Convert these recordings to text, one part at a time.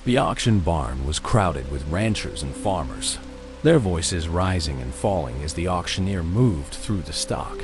The auction barn was crowded with ranchers and farmers, their voices rising and falling as the auctioneer moved through the stock.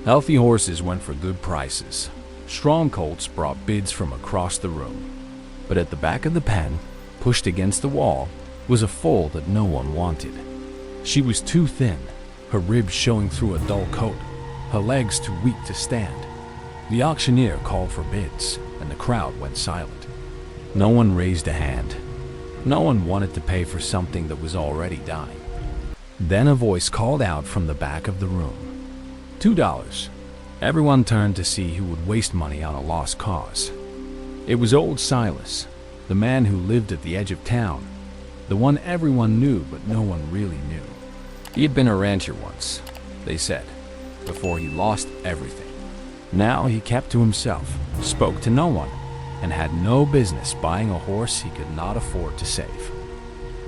Healthy horses went for good prices. Strong colts brought bids from across the room. But at the back of the pen, pushed against the wall, was a foal that no one wanted. She was too thin, her ribs showing through a dull coat, her legs too weak to stand. The auctioneer called for bids, and the crowd went silent. No one raised a hand. No one wanted to pay for something that was already dying. Then a voice called out from the back of the room. $2. Everyone turned to see who would waste money on a lost cause. It was old Silas, the man who lived at the edge of town, the one everyone knew but no one really knew. He had been a rancher once, they said, before he lost everything. Now he kept to himself, spoke to no one, and had no business buying a horse he could not afford to save.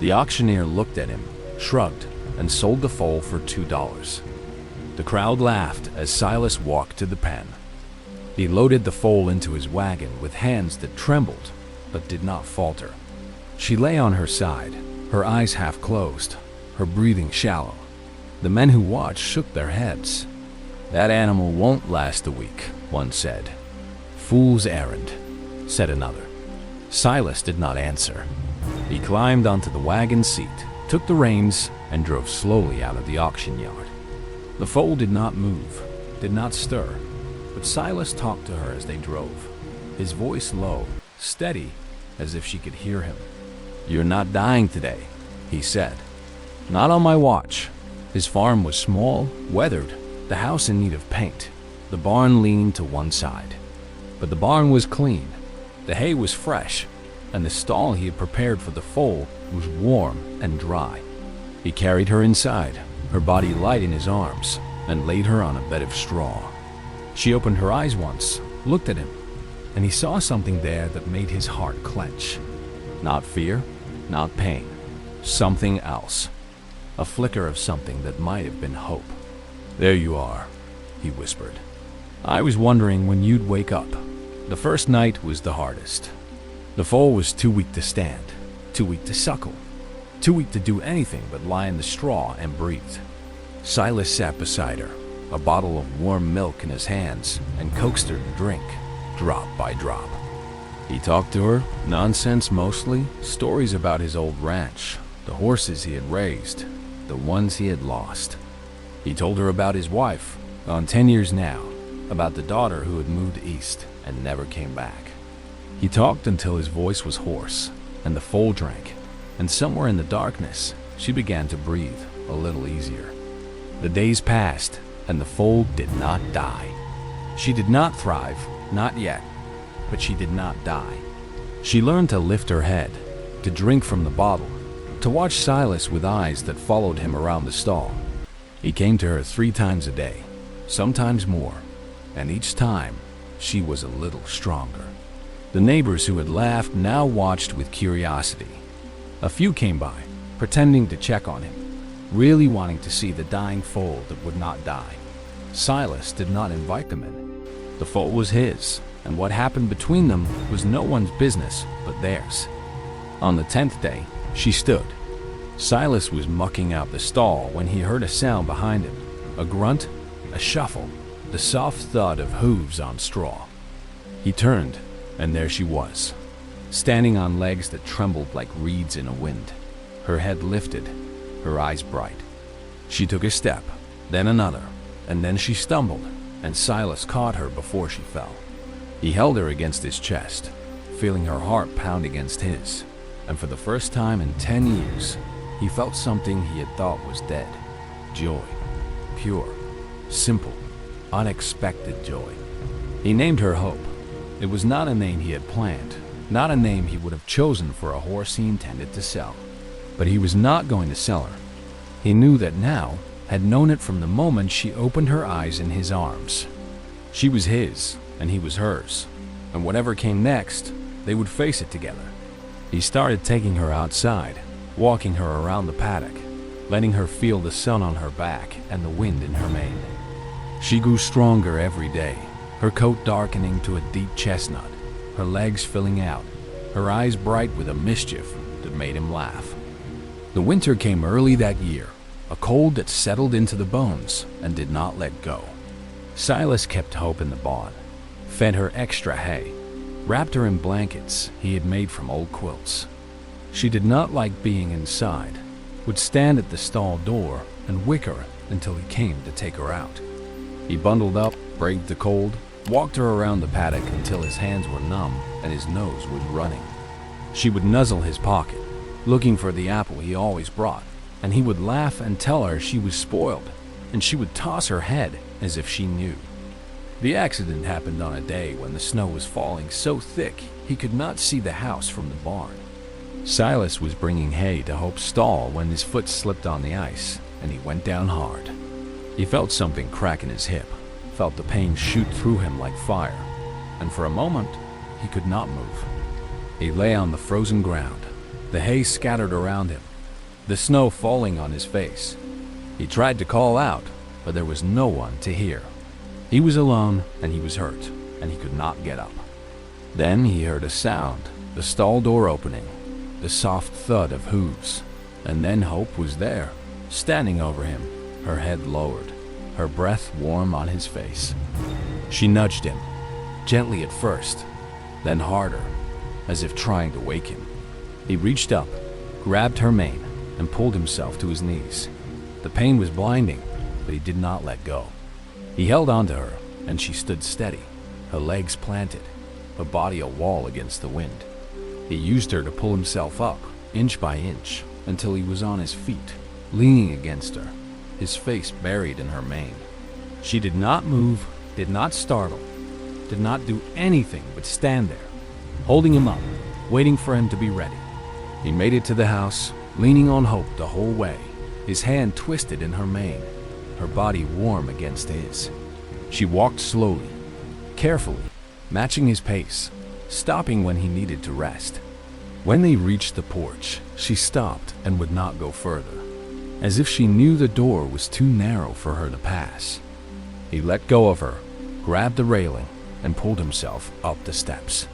The auctioneer looked at him, shrugged, and sold the foal for $2. The crowd laughed as Silas walked to the pen. He loaded the foal into his wagon with hands that trembled but did not falter. She lay on her side, her eyes half closed, her breathing shallow. The men who watched shook their heads. "That animal won't last a week," one said. "Fool's errand," said another. Silas did not answer. He climbed onto the wagon seat, took the reins, and drove slowly out of the auction yard. The foal did not move, did not stir, but Silas talked to her as they drove, his voice low, steady, as if she could hear him. "You're not dying today," he said. "Not on my watch." His farm was small, weathered, the house in need of paint, the barn leaning to one side. But the barn was clean, the hay was fresh, and the stall he had prepared for the foal was warm and dry. He carried her inside, her body light in his arms, and laid her on a bed of straw. She opened her eyes once, looked at him, and he saw something there that made his heart clench. Not fear, not pain, something else. A flicker of something that might have been hope. "There you are," he whispered. "I was wondering when you'd wake up. The first night was the hardest. The foal was too weak to stand, too weak to suckle, too weak to do anything but lie in the straw and breathe." Silas sat beside her, a bottle of warm milk in his hands, and coaxed her to drink, drop by drop. He talked to her, nonsense mostly, stories about his old ranch, the horses he had raised, the ones he had lost. He told her about his wife, gone 10 years now, about the daughter who had moved east and never came back. He talked until his voice was hoarse, and the foal drank, and somewhere in the darkness, she began to breathe a little easier. The days passed, and the foal did not die. She did not thrive, not yet, but she did not die. She learned to lift her head, to drink from the bottle, to watch Silas with eyes that followed him around the stall. He came to her 3 times a day, sometimes more, and each time she was a little stronger. The neighbors who had laughed now watched with curiosity. A few came by, pretending to check on him, really wanting to see the dying foal that would not die. Silas did not invite them in. The foal was his, and what happened between them was no one's business but theirs. On the 10th day, she stood. Silas was mucking out the stall when he heard a sound behind him, a grunt, a shuffle, the soft thud of hooves on straw. He turned, and there she was, standing on legs that trembled like reeds in a wind, her head lifted, her eyes bright. She took a step, then another, and then she stumbled, and Silas caught her before she fell. He held her against his chest, feeling her heart pound against his, and for the first time in 10 years, he felt something he had thought was dead. Joy. Pure. Simple. Unexpected joy. He named her Hope. It was not a name he had planned, not a name he would have chosen for a horse he intended to sell. But he was not going to sell her. He knew that now, had known it from the moment she opened her eyes in his arms. She was his, and he was hers, and whatever came next, they would face it together. He started taking her outside, walking her around the paddock, letting her feel the sun on her back and the wind in her mane. She grew stronger every day, her coat darkening to a deep chestnut, her legs filling out, her eyes bright with a mischief that made him laugh. The winter came early that year, a cold that settled into the bones and did not let go. Silas kept Hope in the barn, fed her extra hay, wrapped her in blankets he had made from old quilts. She did not like being inside, would stand at the stall door and whicker until he came to take her out. He bundled up, braved the cold, walked her around the paddock until his hands were numb and his nose was running. She would nuzzle his pocket, looking for the apple he always brought, and he would laugh and tell her she was spoiled, and she would toss her head as if she knew. The accident happened on a day when the snow was falling so thick he could not see the house from the barn. Silas was bringing hay to Hope's stall when his foot slipped on the ice, and he went down hard. He felt something crack in his hip, felt the pain shoot through him like fire, and for a moment he could not move. He lay on the frozen ground, the hay scattered around him, the snow falling on his face. He tried to call out, but there was no one to hear. He was alone, and he was hurt, and he could not get up. Then he heard a sound, the stall door opening, the soft thud of hooves, and then Hope was there, standing over him, her head lowered, her breath warm on his face. She nudged him, gently at first, then harder, as if trying to wake him. He reached up, grabbed her mane, and pulled himself to his knees. The pain was blinding, but he did not let go. He held on to her, and she stood steady, her legs planted, her body a wall against the wind. He used her to pull himself up, inch by inch, until he was on his feet, leaning against her, his face buried in her mane. She did not move, did not startle, did not do anything but stand there, holding him up, waiting for him to be ready. He made it to the house, leaning on Hope the whole way, his hand twisted in her mane, her body warm against his. She walked slowly, carefully, matching his pace, stopping when he needed to rest. When they reached the porch, she stopped and would not go further, as if she knew the door was too narrow for her to pass. He let go of her, grabbed the railing, and pulled himself up the steps.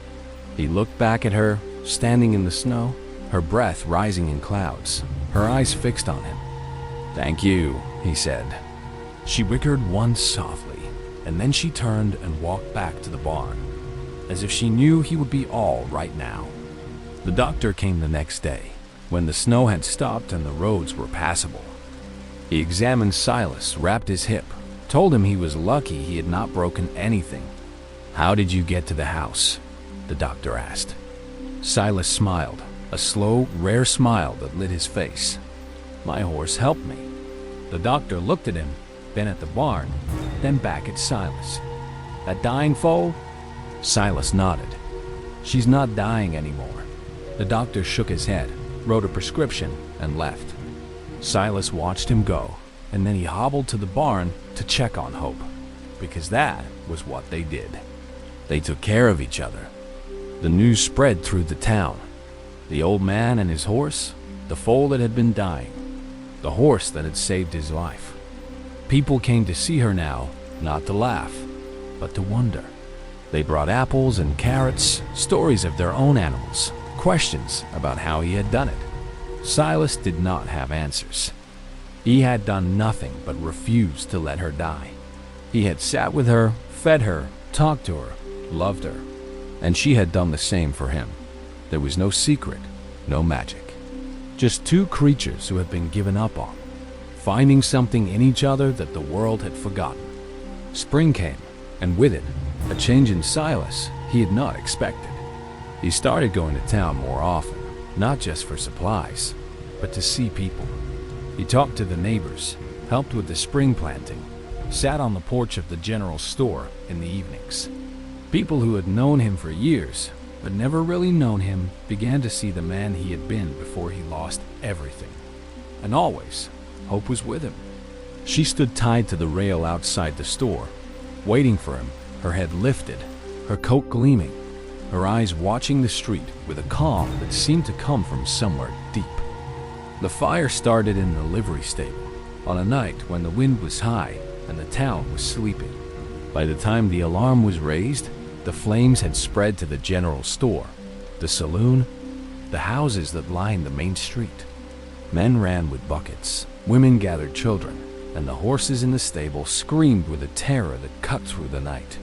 He looked back at her, standing in the snow, her breath rising in clouds, her eyes fixed on him. "Thank you," he said. She whickered once softly, and then she turned and walked back to the barn, as if she knew he would be all right now. The doctor came the next day, when the snow had stopped and the roads were passable. He examined Silas, wrapped his hip, told him he was lucky he had not broken anything. "How did you get to the house?" the doctor asked. Silas smiled, a slow, rare smile that lit his face. "My horse helped me." The doctor looked at him, then at the barn, then back at Silas. "That dying foal?" Silas nodded. "She's not dying anymore." The doctor shook his head, wrote a prescription, and left. Silas watched him go, and then he hobbled to the barn to check on Hope, because that was what they did. They took care of each other. The news spread through the town. The old man and his horse, the foal that had been dying, the horse that had saved his life. People came to see her now, not to laugh, but to wonder. They brought apples and carrots, stories of their own animals, questions about how he had done it. Silas did not have answers. He had done nothing but refuse to let her die. He had sat with her, fed her, talked to her, loved her, and she had done the same for him. There was no secret, no magic. Just two creatures who had been given up on, finding something in each other that the world had forgotten. Spring came, and with it, a change in Silas he had not expected. He started going to town more often, not just for supplies, but to see people. He talked to the neighbors, helped with the spring planting, sat on the porch of the general store in the evenings. People who had known him for years, but never really known him, began to see the man he had been before he lost everything. And always, Hope was with him. She stood tied to the rail outside the store, waiting for him, her head lifted, her coat gleaming, her eyes watching the street with a calm that seemed to come from somewhere deep. The fire started in the livery stable on a night when the wind was high and the town was sleeping. By the time the alarm was raised, the flames had spread to the general store, the saloon, the houses that lined the main street. Men ran with buckets, women gathered children, and the horses in the stable screamed with a terror that cut through the night.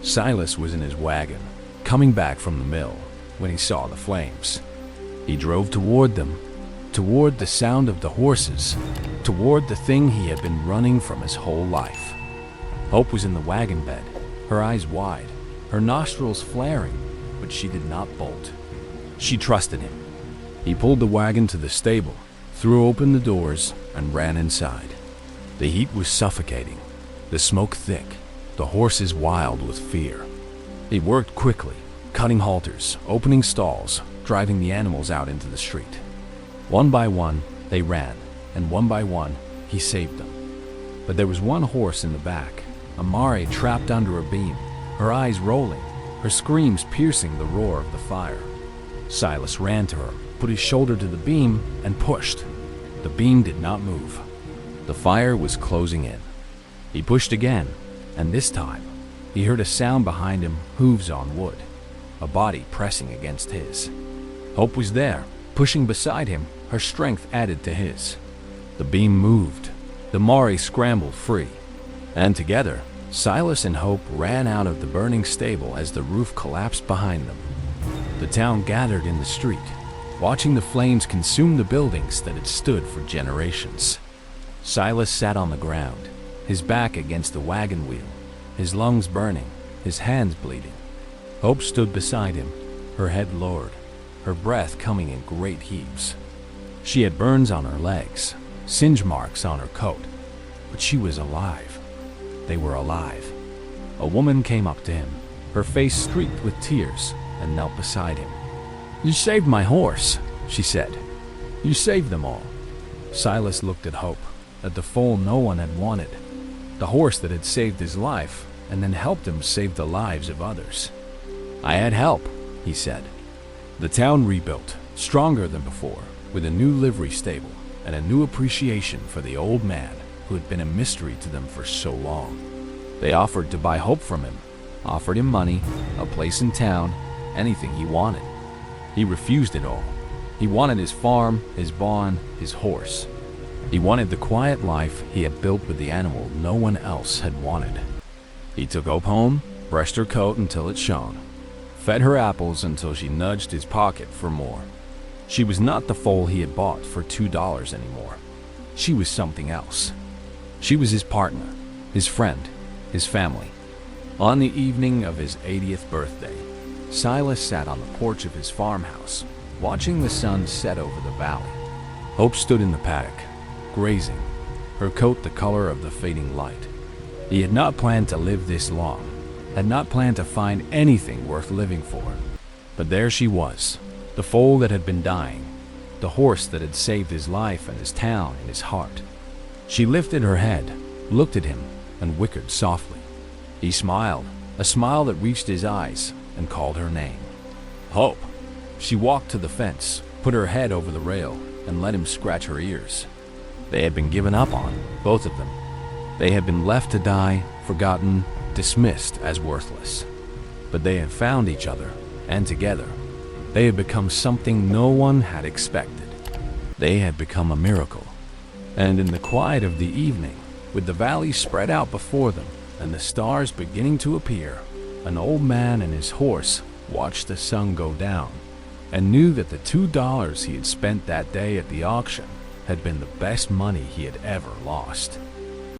Silas was in his wagon, coming back from the mill, when he saw the flames. He drove toward them, toward the sound of the horses, toward the thing he had been running from his whole life. Hope was in the wagon bed, her eyes wide, her nostrils flaring, but she did not bolt. She trusted him. He pulled the wagon to the stable, threw open the doors, and ran inside. The heat was suffocating, the smoke thick, the horses wild with fear. He worked quickly, cutting halters, opening stalls, driving the animals out into the street. One by one, they ran, and one by one, he saved them. But there was one horse in the back, a Mare trapped under a beam, her eyes rolling, her screams piercing the roar of the fire. Silas ran to her, put his shoulder to the beam, and pushed. The beam did not move. The fire was closing in. He pushed again, and this time, he heard a sound behind him, hooves on wood, a body pressing against his. Hope was there, pushing beside him, her strength added to his. The beam moved. The Mare scrambled free, and together, Silas and Hope ran out of the burning stable as the roof collapsed behind them. The town gathered in the street, watching the flames consume the buildings that had stood for generations. Silas sat on the ground, his back against the wagon wheel, his lungs burning, his hands bleeding. Hope stood beside him, her head lowered, her breath coming in great heaves. She had burns on her legs, singe marks on her coat, but she was alive. They were alive. A woman came up to him, her face streaked with tears, and knelt beside him. "You saved my horse," she said. "You saved them all." Silas looked at Hope, at the foal no one had wanted, the horse that had saved his life and then helped him save the lives of others. "I had help," he said. The town rebuilt, stronger than before, with a new livery stable and a new appreciation for the old man who had been a mystery to them for so long. They offered to buy Hope from him, offered him money, a place in town, anything he wanted. He refused it all. He wanted his farm, his barn, his horse. He wanted the quiet life he had built with the animal no one else had wanted. He took Hope home, brushed her coat until it shone, fed her apples until she nudged his pocket for more. She was not the foal he had bought for $2 anymore. She was something else. She was his partner, his friend, his family. On the evening of his 80th birthday, Silas sat on the porch of his farmhouse, watching the sun set over the valley. Hope stood in the paddock, grazing, her coat the color of the fading light. He had not planned to live this long, had not planned to find anything worth living for. But there she was, the foal that had been dying, the horse that had saved his life and his town and his heart. She lifted her head, looked at him, and whickered softly. He smiled, a smile that reached his eyes, and called her name. Hope. She walked to the fence, put her head over the rail, and let him scratch her ears. They had been given up on, both of them. They had been left to die, forgotten, dismissed as worthless. But they had found each other, and together, they had become something no one had expected. They had become a miracle. And in the quiet of the evening, with the valley spread out before them and the stars beginning to appear, an old man and his horse watched the sun go down and knew that the $2 he had spent that day at the auction had been the best money he had ever lost.